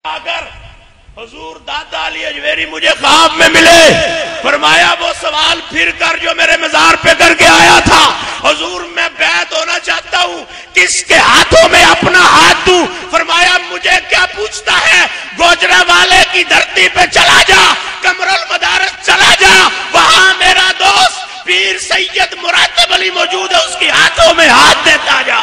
اگر حضور داتا علی اجویری مجھے خواب میں ملے، فرمایا وہ سوال پھر کر جو میرے مزار پہ کر کے آیا تھا، حضور میں بیعت ہونا چاہتا ہوں، کس کے ہاتھوں میں اپنا ہاتھ دوں؟ فرمایا مجھے کیا پوچھتا ہے، گوجرا والے کی دھرتی پہ چلا جا، قمر المدارس چلا جا، وہاں میرا دوست پیر سید مراتب علی موجود ہے، اس کے ہاتھوں میں ہاتھ دیتا جا۔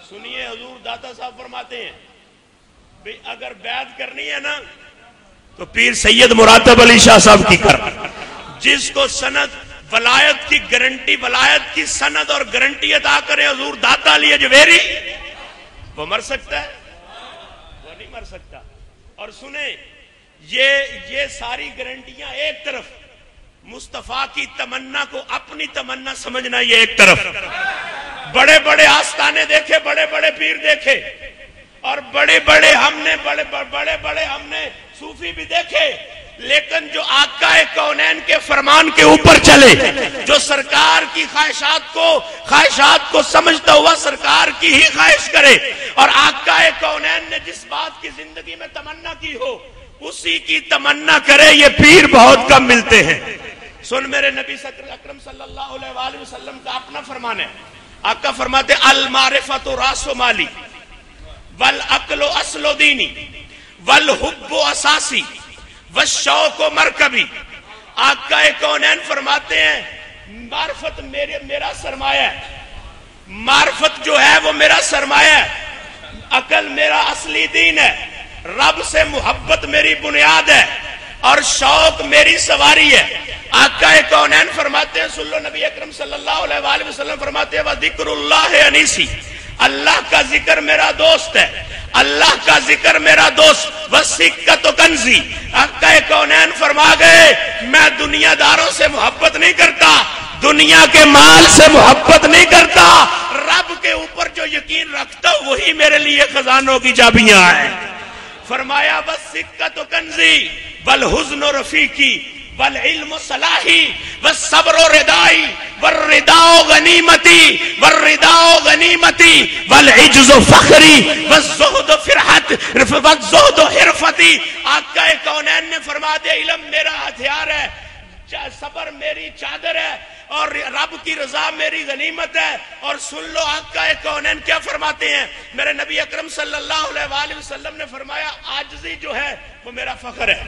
سنیے حضور داتا صاحب فرماتے ہیں بھئی اگر بیعت کرنی ہے نا تو پیر سید مراتب علی شاہ صاحب کی کر، جس کو سند ولایت کی گارنٹی، ولایت کی سند اور گارنٹی عطا کرے حضور داتا علی اجویری، وہ مر سکتا ہے؟ وہ نہیں مر سکتا۔ اور سنیں یہ ساری گارنٹیاں ایک طرف، مصطفیٰ کی تمنا کو اپنی تمنا سمجھنا یہ ایک طرف، بڑے بڑے آستانے دیکھے، بڑے بڑے پیر دیکھے، اور بڑے بڑے ہم نے صوفی بھی دیکھے، لیکن جو آقا کونین کے فرمان کے اوپر چلے، جو سرکار کی خواہشات کو سمجھتا ہوا سرکار کی ہی خواہش کرے، اور آقا کونین نے جس بات کی زندگی میں تمنا کی ہو اسی کی تمنا کرے، یہ پیر بہت کم ملتے ہیں۔ سن میرے نبی اکرم صلی اللہ علیہ وآلہ وسلم کا اپنا فرمان ہے، آقا فرماتے المعرفت راس مالی والعقل اصل دینی والحب اساسی والشوق مرکبی۔ آقا کونین فرماتے ہیں معرفت میرا سرمایہ ہے، معرفت جو ہے وہ میرا سرمایہ ہے، عقل میرا اصلی دین ہے، رب سے محبت میری بنیاد ہے، اور شوق میری سواری ہے۔ آقا کونین فرماتے ہیں، سن لو نبی اکرم صلی اللہ علیہ وآلہ وسلم فرماتے ہیں وَذِكْرُ اللَّهِ انیسی، اللہ کا ذکر میرا دوست ہے، اللہ کا ذکر میرا دوست، وَسِكَّةُ كَنْزِي۔ آقا کونین فرما گئے میں دنیا داروں سے محبت نہیں کرتا، دنیا کے مال سے محبت نہیں کرتا، رب کے اوپر جو یقین رکھتا ہوں وہی میرے لیے خزانوں کی چابیاں ہیں۔ فرمایا وَسِكَّةُ كَنْزِي وَالْحُزْنُ رَفِيقِي والعلم صلاحی والصبر ردائی والرداء غنیمتی والرداء غنیمتی والعجز فخری والزہد فرحت والزہد حرفتی۔ آقا کونین نے فرما دیا علم میرا ہتھیار ہے، صبر میری چادر ہے، اور رب کی رضا میری غنیمت ہے۔ اور سن لو آقا کونین کیا فرماتے ہیں، میرے نبی اکرم صلی اللہ علیہ وآلہ وسلم نے فرمایا عاجزی جو ہے وہ میرا فخر ہے،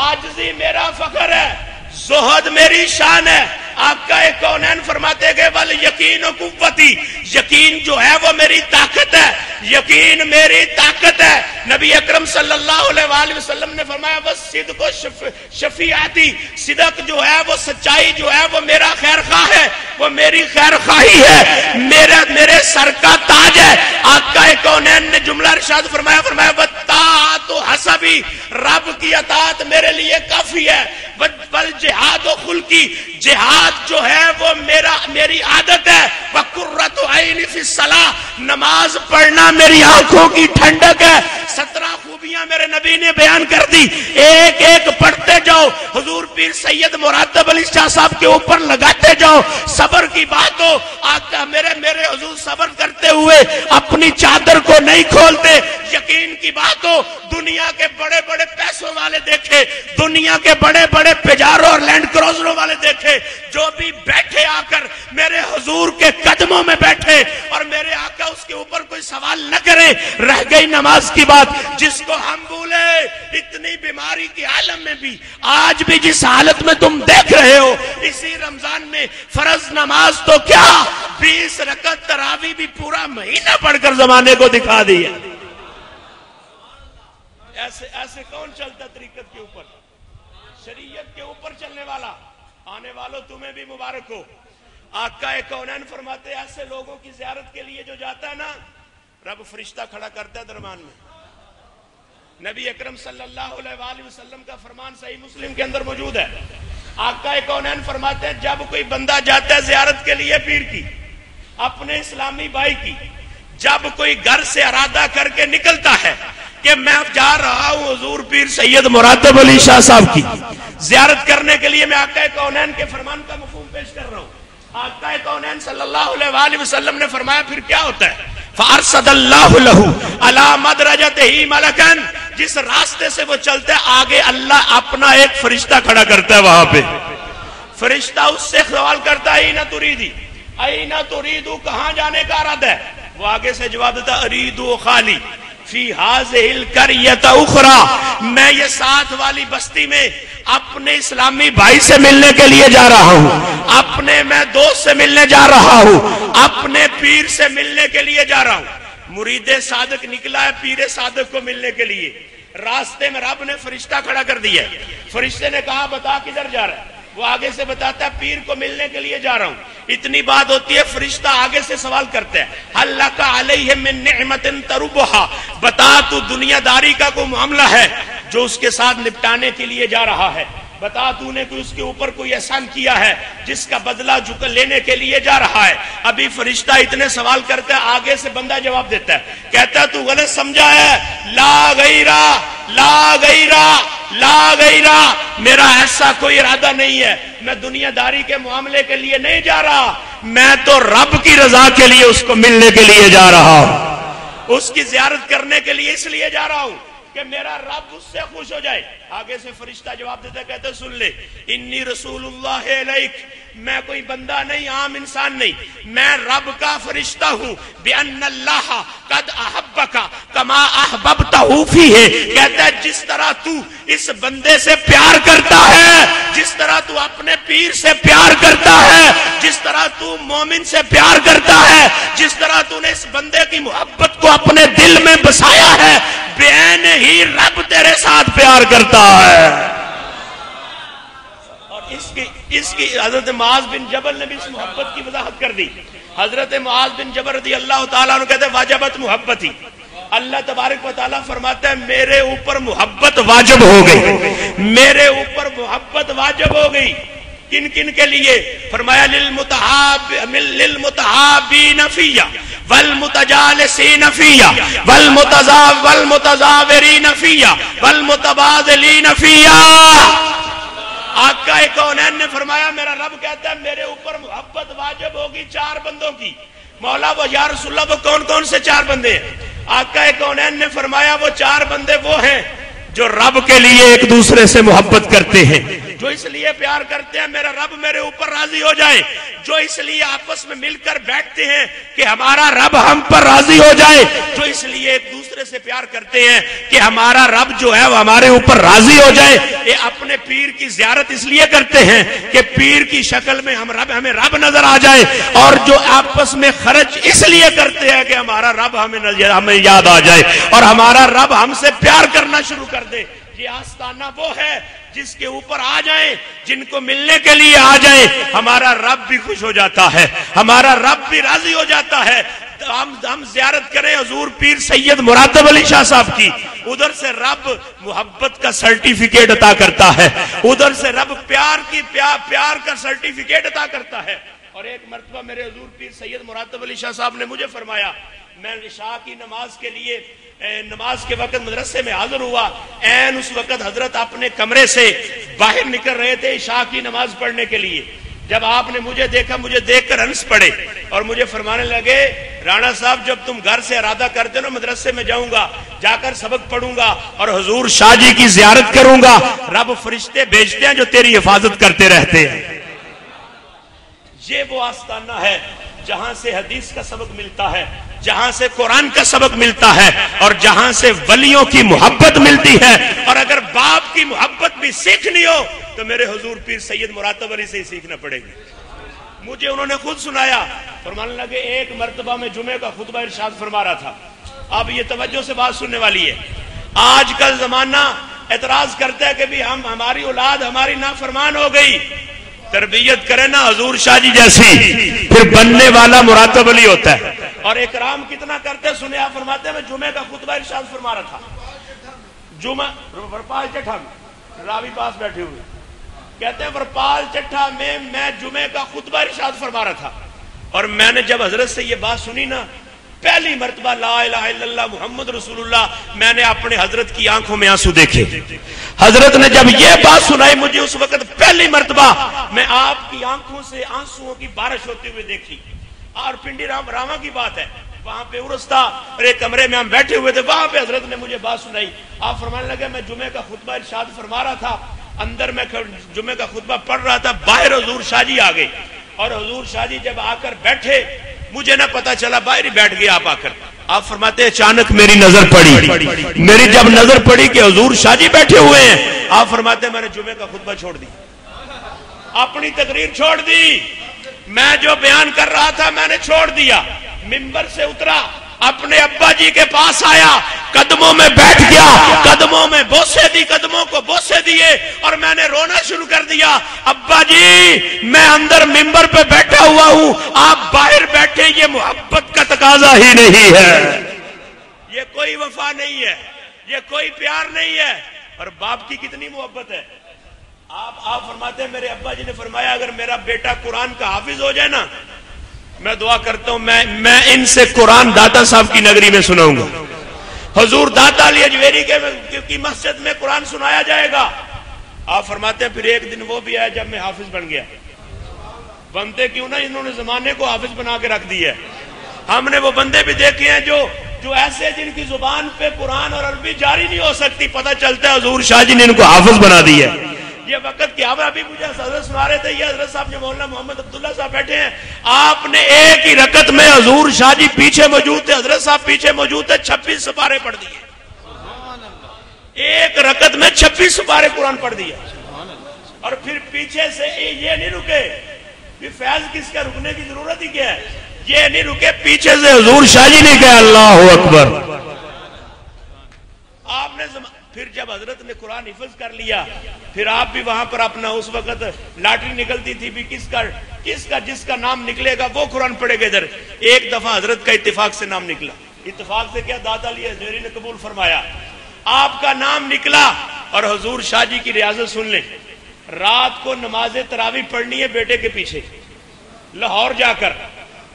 عاجزی میرا فخر ہے، زہد میری شان ہے۔ آقا کونین فرماتے گئے بل یقین و قوتی، یقین جو ہے وہ میری طاقت ہے، یقین میری طاقت ہے۔ نبی اکرم صلی اللہ علیہ وآلہ وسلم نے فرمایا بس صدق و شفیعاتی، صدق جو ہے وہ سچائی جو ہے وہ میرا خیر خواہ ہے، وہ میری خیر خواہی ہے، میرے سر کا تاج ہے۔ آقا کونین نے جملہ ارشاد فرمایا وَالطاعَةُ حَسَبِي، رب کی اطاعت میرے لیے کافی ہے، والجہاد و خلقی، جہاد جو ہے وہ میری عادت ہے، وَقُرَّةُ عَيْنِ فِي الصَّلَاةِ، نماز پڑھنا میری آنکھوں کی ٹھنڈک ہے۔ 17 خوبیاں میرے نبی نے بیان کر دی، ایک ایک پڑھتے جاؤ، حضور پیر سید مراتب علی شاہ صاحب کے اوپر لگاتے جاؤ۔ صبر کی بات ہو، آقا میرے حضور صبر کرتے ہوئے اپنی چادر کو نہیں کھولتے۔ یقین کی بات ہو، دنیا کے بڑے بڑے پیسوں والے دیکھے، دنیا کے بڑے بڑے پجاروں اور لینڈ کروزروں والے دیکھے، جو بھی بیٹھے آ کر میرے حضور کے قدموں میں بیٹھے اور میرے آقا اس کے اوپر کوئی سوال نہ کرے، رہ گئی نماز کی بات۔ جس کو ہم بھولے، اتنی بیماری کی عالم میں بھی آج بھی جس حالت میں تم دیکھ رہے ہو، اسی رمضان میں فرض نماز تو کیا 20 رکعت تراویح بھی پورا مہینہ پڑھ کر زمانے کو دکھا دی ہے۔ ایسے کون چلتا طریقت کے اوپر، شریعت کے اوپر چلنے والا؟ آنے والوں تمہیں بھی مبارک ہو۔ آقا کونین فرماتے ایسے لوگوں کی زیارت کے لیے جو جاتا ہے نا، رب فرشتہ کھڑا کرتا ہے درمیان میں۔ نبی اکرم صلی اللہ علیہ وآلہ وسلم کا فرمان صحیح مسلم کے اندر موجود ہے۔ آقا کونین فرماتے ہیں جب کوئی بندہ جاتا ہے زیارت کے لیے پیر کی، اپنے اسلامی بھائی کی، جب کوئی گھر سے ارادہ کر کے نکلتا ہے کہ میں جا رہا ہوں حضور پیر سید مراتب علی شاہ صاحب کی زیارت کرنے کے لیے، میں آقا کونین کے فرمان کا مفہوم پیش کر رہا ہوں۔ آقا کونین صلی اللہ علیہ وآلہ وسلم نے فرمایا پھر کیا ہوتا ہے؟ فَأَرْسَدَ اللَّهُ لَهُ عَلَى مَدْرَجَتِهِ مَلَكًا، جس راستے سے وہ چلتا ہے آگے اللہ اپنا ایک فرشتہ کھڑا کرتا ہے، وہاں پہ فرشتہ اس سے سوال کرتا ہے اینا تریدی، اینا تریدو، کہاں جانے کا ارادہ ہے؟ وہ آگے سے جواب دیتا ہے اریدو خالی فی ہذہ القریۃ اخری، میں یہ ساتھ والی بستی میں اپنے اسلامی بھائی سے ملنے کے لیے جا رہا ہوں، اپنے میں دوست سے ملنے جا رہا ہوں، اپنے پیر سے ملنے کے لیے جا رہا ہوں۔ مرید صادق نکلا ہے پیر صادق کو ملنے کے لیے، راستے میں رب نے فرشتہ کھڑا کر دیا ہے، فرشتے نے کہا بتا کدھر جا رہا ہے؟ وہ آگے سے بتاتا ہے پیر کو ملنے کے لیے جا رہا ہوں۔ اتنی بات ہوتی ہے، فرشتہ آگے سے سوال کرتا ہے حل لک علیہ من نعمت تربھا، بتا تو دنیا داری کا کوئی معاملہ ہے جو اس کے ساتھ نپٹانے کے لیے جا رہا ہے، بتا تو نے کوئی اس کے اوپر کوئی احسان کیا ہے جس کا بدلہ لینے کے لیے جا رہا ہے۔ ابھی فرشتہ اتنے سوال کرتا ہے، آگے سے بندہ جواب دیتا ہے، کہتا ہے تو غلط سمجھا ہے، لا غیرہ لا غیرہ لا غیرہ، میرا ایسا کوئی ارادہ نہیں ہے، میں دنیا داری کے معاملے کے لیے نہیں جا رہا، میں تو رب کی رضا کے لیے اس کو ملنے کے لیے جا رہا ہوں، اس کی زیارت کرنے کے لیے اس لیے جا رہا ہوں کہ میرا رب اس سے خوش ہو جائے۔ آگے سے فرشتہ جواب دیتا ہے، کہتا ہے سن لے، انی رسول اللہ علیک، میں کوئی بندہ نہیں، عام انسان نہیں، میں رب کا فرشتہ ہوں، بِأَنَّ اللَّهَ قَدْ أَحَبَّكَ كَمَا أَحْبَبْتَهُ فِيهِ، کہتا ہے جس طرح تو اس بندے سے پیار کرتا ہے، جس طرح تو اپنے پیر سے پیار کرتا ہے، جس طرح تو مومن سے پیار کرتا ہے، جس طرح تو نے اس بندے کی محبت کو اپنے دل میں بسایا ہے، بین ہی رب تیرے ساتھ پیار کرتا ہے۔ اور اس کی حضرت معاذ بن جبل نے بھی اس محبت کی وضاحت کر دی۔ حضرت معاذ بن جبل رضی اللہ تعالیٰ عنہ کہتے ہیں واجبت محبتی، اللہ تبارک و تعالیٰ فرماتا ہے میرے اوپر محبت واجب ہو گئی، میرے اوپر محبت واجب ہو گئی۔ کن کن کے لیے؟ فرمایا للمتحابین فیہ والمتجالسین فیہ والمتزاورین فیہ والمتبادلین فیہ۔ آقا کونین نے فرمایا میرا رب کہتا ہے میرے اوپر محبت واجب ہوگی چار بندوں کی۔ مولا وہ یا رسول اللہ وہ کون کون سے چار بندے ہیں؟ آقا کونین نے فرمایا وہ چار بندے وہ ہیں جو رب کے لیے ایک دوسرے سے محبت کرتے ہیں، جو اس لیے پیار کرتے ہیں میرا رب میرے اوپر راضی ہو جائے، جو اس لیے آپس میں مل کر بیٹھتے ہیں کہ ہمارا رب ہم پر راضی ہو جائے، جو اس لیے ایک دوسرے سے پیار کرتے ہیں کہ ہمارا رب جو ہے وہ ہمارے اوپر راضی ہو جائے۔ یہ اپنے پیر کی زیارت اس لیے کرتے ہیں کہ پیر کی شکل میں ہمیں رب نظر آ جائے، اور جو آپس میں خرچ اس لیے کرتے ہیں کہ ہمارا رب ہمیں یاد آ جائے اور ہمارا رب ہم سے پیار کرنا شروع کر دے۔ یہ آستانہ وہ ہے جس کے اوپر آ جائیں، جن کو ملنے کے لیے آ جائیں، ہمارا رب بھی خوش ہو جاتا ہے، ہمارا رب بھی راضی ہو جاتا ہے۔ ہم زیارت کریں حضور پیر سید مراتب علی شاہ صاحب کی، ادھر سے رب محبت کا سرٹیفکیٹ عطا کرتا ہے، ادھر سے رب پیار کا سرٹیفکیٹ عطا کرتا ہے۔ اور ایک مرتبہ میرے حضور پیر سید مراتب علی شاہ صاحب نے مجھے فرمایا، میں عشاء کی نماز کے لیے نماز کے وقت مدرسے میں حاضر ہوا، این اس وقت حضرت اپنے کمرے سے باہر نکل رہے تھے عشاء کی نماز پڑھنے کے لیے۔ جب آپ نے مجھے دیکھا، مجھے دیکھ کر ہنس پڑے اور مجھے فرمانے لگے رانا صاحب جب تم گھر سے ارادہ کرتے ہو نا مدرسے میں جاؤں گا، جا کر سبق پڑھوں گا اور حضور شاہ جی کی زیارت کروں گا، رب فرشتے بھیجتے ہیں جو تیری حفاظت کرتے رہتے ہیں۔ یہ وہ آستانہ ہے جہاں سے حدیث کا سبق ملتا ہے، جہاں سے قرآن کا سبق ملتا ہے، اور جہاں سے ولیوں کی محبت ملتی ہے۔ اور اگر باپ کی محبت بھی سیکھنی ہو تو میرے حضور پیر سید مراتب علی سے ہی سیکھنا پڑے گی۔ مجھے انہوں نے خود سنایا، فرمانے لگے ایک مرتبہ میں جمعے کا خطبہ ارشاد فرما رہا تھا۔ اب یہ توجہ سے بات سننے والی ہے۔ آج کل زمانہ اعتراض کرتا ہے کہ بھی ہماری اولاد ہماری نافرمان ہو گئی، تربیت کرے نا حضور شاہ جی جیسی، پھر بننے والا مراتب علی ہوتا ہے۔ اور اکرام کتنا کرتے سنے آپ فرماتے ہیں، میں جمعے کا خطبہ ارشاد فرما رہا تھا، جمعہ ورپال چٹھا میں راوی پاس بیٹھے ہوئے کہتے ہیں ورپال چٹھا میں جمعے کا خطبہ ارشاد فرما رہا تھا، اور میں نے جب حضرت سے یہ بات سنی نا پہلی مرتبہ لا الہ الا اللہ محمد رسول اللہ میں نے اپنے حضرت کی آنکھوں میں آنسو دیکھے. حضرت نے جب یہ بات سنائی مجھے اس وقت پہلی مرتبہ میں آپ کی آنکھوں سے آنسوؤں کی بارش ہوتے ہوئے دیکھی. اور پنڈی راما کی بات ہے, وہاں پہ عرس تھا اور ایک کمرے میں ہم بیٹھے ہوئے تھے, وہاں پہ حضرت نے مجھے بات سنائی. آپ فرمانے لگے میں جمعے کا خطبہ ارشاد فرما رہا تھا, اندر میں جمعے کا خطبہ پڑھ رہا تھا, باہر حضور شاہ جی آ گئے اور حضور شاہ جی جب آ کر بیٹھے مجھے نہ پتا چلا, باہر ہی بیٹھ گئے آپ آ کر. آپ فرماتے ہیں اچانک میری نظر پڑی, میری جب نظر پڑی کہ حضور شاہ جی بیٹھے ہوئے ہیں, آپ فرماتے ہیں میں نے جمعے کا خطبہ چھوڑ دی, اپنی تقریر چھوڑ دی, میں جو بیان کر رہا تھا میں نے چھوڑ دیا, منبر سے اترا, اپنے ابا جی کے پاس آیا, قدموں میں بیٹھ گیا, قدموں میں بوسے دی, قدموں کو بوسے دیے اور میں نے رونا شروع کر دیا. ابا جی میں اندر منبر پہ بیٹھا ہوا ہوں, آپ باہر بیٹھے, یہ محبت کا تقاضا ہی نہیں ہے, یہ کوئی وفا نہیں ہے, یہ کوئی پیار نہیں ہے. اور باپ کی کتنی محبت ہے. آپ فرماتے ہیں میرے ابا جی نے فرمایا اگر میرا بیٹا قرآن کا حافظ ہو جائے نا, میں دعا کرتا ہوں میں ان سے قرآن داتا صاحب کی نگری میں سناؤں گا. حضور داتا علی اجویری کی مسجد میں قرآن سنایا جائے گا. آپ فرماتے ہیں پھر ایک دن وہ بھی آیا جب میں حافظ بن گیا. بنتے کیوں نہ, انہوں نے زمانے کو حافظ بنا کے رکھ دی ہے. ہم نے وہ بندے بھی دیکھے ہیں جو ایسے جن کی زبان پہ قرآن اور عربی جاری نہیں ہو سکتی, پتہ چلتا ہے حضور شاہ جی نے ان کو حافظ بنا دی ہے. یہ وقت کیا ہوا, ابھی مجھے حضرت سنا رہے تھے, یہ حضرت صاحب جو مولانا محمد عبداللہ صاحب بیٹھے ہیں, آپ نے ایک ہی رکعت میں حضور شاہ جی پیچھے موجود تھے, حضرت صاحب پیچھے موجود تھے, 26 سپارے پڑھ دیے. ایک رکعت میں 26 سپارے قرآن پڑھ دیا. اور پھر پیچھے سے یہ نہیں رکے, فیض کس کا رکنے کی ضرورت ہی کیا ہے, یہ نہیں رکے, پیچھے سے حضور شاہ جی نے کہا اللہ اکبر. آپ نے پھر جب حضرت نے قرآن حفظ کر لیا, پھر آپ بھی وہاں پر اپنا, اس وقت لاٹری نکلتی تھی بھی جس کا نام نکلے گا وہ قرآن پڑھے گا. ادھر ایک دفعہ حضرت کا اتفاق سے نام نکلا, اتفاق سے کیا, داتا علی اجویری نے قبول فرمایا, آپ کا نام نکلا. اور حضور شاہ جی کی ریاضت سن لیں, رات کو نماز تراویح پڑھنی ہے بیٹے کے پیچھے, لاہور جا کر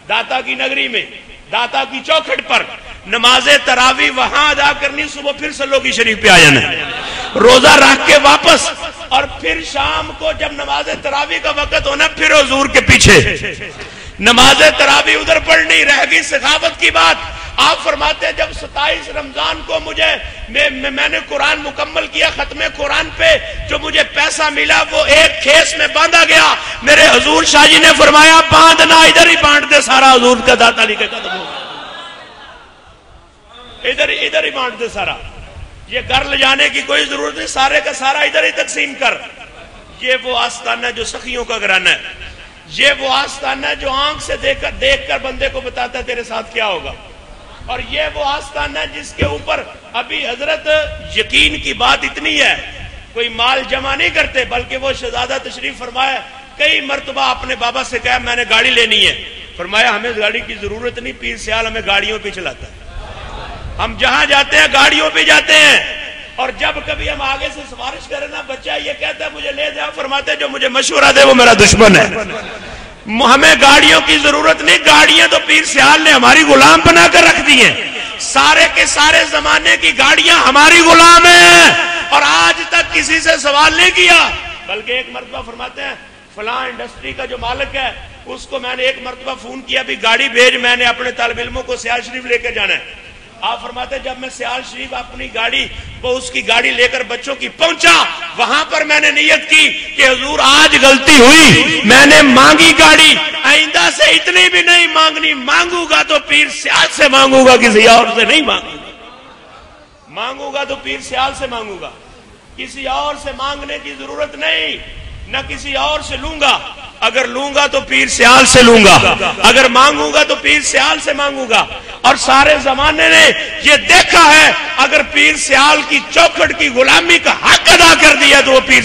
داتا کی نگری میں, داتا کی چوکھٹ پر نماز تراویح وہاں ادا کرنی, صبح پھر سلو کی شریف پہ آ جانا, روزہ رکھ کے واپس, اور پھر شام کو جب نماز تراویح کا وقت ہونا پھر حضور کے پیچھے نماز تراویح ادھر پڑھنی. رہ گئی سخاوت کی بات. آپ فرماتے ہیں جب 27 رمضان کو میں نے قرآن مکمل کیا, ختم قرآن پہ جو مجھے پیسہ ملا وہ ایک کھیس میں باندھا گیا. میرے حضور شاہ جی نے فرمایا باندھنا ادھر ہی بانٹ دے سارا, حضور کا داتا علی کے قدموں ادھر ہی بانٹ دے سارا, یہ گھر لے جانے کی کوئی ضرورت نہیں, سارے کا سارا ادھر ہی تقسیم کر. یہ وہ آستانہ جو سخیوں کا گھرانہ ہے, یہ وہ آستانہ جو آنکھ سے دیکھ کر بندے کو بتاتا ہے تیرے ساتھ کیا ہوگا. اور یہ وہ آستانہ جس کے اوپر ابھی حضرت یقین کی بات اتنی ہے, کوئی مال جمع نہیں کرتے, بلکہ وہ شہزادہ تشریف فرمایا, کئی مرتبہ اپنے بابا سے کہا میں نے گاڑی لینی ہے, فرمایا ہمیں گاڑی کی ضرورت نہیں, پیر سیال ہمیں گاڑیوں پہ چلاتا ہے, ہم جہاں جاتے ہیں گاڑیوں پہ جاتے ہیں. اور جب کبھی ہم آگے سے سفارش کریں نا, بچہ یہ کہتا ہے مجھے لے جا, فرماتے ہیں جو مجھے مشورہ دے وہ میرا دشمن ہے. ہمیں گاڑیوں کی ضرورت نہیں, گاڑیاں تو پیر سیال نے ہماری غلام بنا کر رکھ دی ہیں, سارے کے سارے زمانے کی گاڑیاں ہماری غلام ہیں, اور آج تک کسی سے سوال نہیں کیا. بلکہ ایک مرتبہ فرماتے ہیں فلاں انڈسٹری کا جو مالک ہے اس کو میں نے ایک مرتبہ فون کیا بھی گاڑی بھیج, میں نے اپنے طالب علموں کو سیال شریف لے کے جانا ہے. آپ فرماتے ہیں جب میں سیال شریف اپنی گاڑی وہ اس کی گاڑی لے کر بچوں کی پہنچا, وہاں پر میں نے نیت کی کہ حضور آج غلطی ہوئی, میں نے مانگی گاڑی, آئندہ سے اتنی بھی نہیں مانگنی, مانگوں گا تو پیر سیال سے مانگوں گا, کسی اور سے نہیں مانگوں گا, مانگوں گا تو پیر سیال سے مانگوں گا, کسی اور سے مانگنے کی ضرورت نہیں, نہ کسی اور سے لوں گا. اگر لوں گا تو پیر سیال سے لوں گا, اگر مانگوں گا تو پیر سیال سے مانگوں گا. اور سارے زمانے نے یہ دیکھا ہے اگر پیر سیال کی چوکھٹ کی غلامی کا حق ادا کر دیا تو وہ پیر